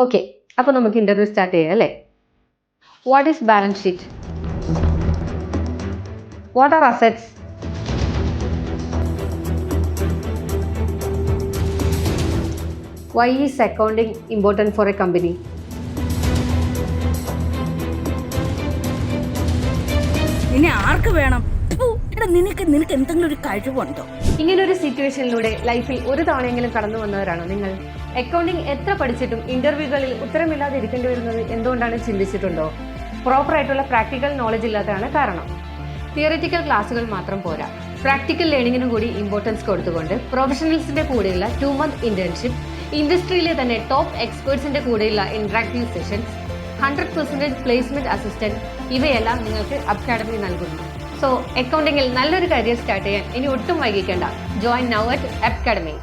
Okay, അപ്പോൾ നമുക്ക് interview start ചെയ്യാം അല്ലേ? What is balance sheet? What are assets? Why is accounting important for a company? നിന്നെ ആർക്ക് വേണം? നിനക്ക് എന്തെങ്കിലും ഒരു കഴിവുണ്ടോ? ഇങ്ങനൊരു സിറ്റുവേഷനിലൂടെ ലൈഫിൽ ഒരു തവണയെങ്കിലും കടന്നു വന്നവരാണോ നിങ്ങൾ? അക്കൗണ്ടിങ് എത്ര പഠിച്ചിട്ടും ഇന്റർവ്യൂകളിൽ ഉത്തരമില്ലാതെ ഇരിക്കേണ്ടി വരുന്നത് എന്തുകൊണ്ടാണ് ചിന്തിച്ചിട്ടുണ്ടോ? പ്രോപ്പർ ആയിട്ടുള്ള പ്രാക്ടിക്കൽ നോളജ് ഇല്ലാത്തതാണ് കാരണം. തിയറിറ്റിക്കൽ ക്ലാസ്സുകൾ മാത്രം പോരാ, പ്രാക്ടിക്കൽ ലേണിങ്ങിനും കൂടി ഇമ്പോർട്ടൻസ് കൊടുത്തുകൊണ്ട് പ്രൊഫഷണൽസിന്റെ കൂടെയുള്ള 2 month ഇന്റേൺഷിപ്പ്, ഇൻഡസ്ട്രിയിലെ തന്നെ ടോപ്പ് എക്സ്പേർട്സിന്റെ കൂടെയുള്ള ഇന്ററാക്റ്റീവ് സെഷൻസ്, 100% പ്ലേസ്മെന്റ് അസിസ്റ്റന്റ്, ഇവയെല്ലാം നിങ്ങൾക്ക് അക്കാഡമി നൽകുന്നു. സോ അക്കൗണ്ടിങ്ങിൽ നല്ലൊരു കരിയർ സ്റ്റാർട്ട് ചെയ്യാൻ ഇനി ഒട്ടും വൈകിക്കേണ്ട. Join now at academy.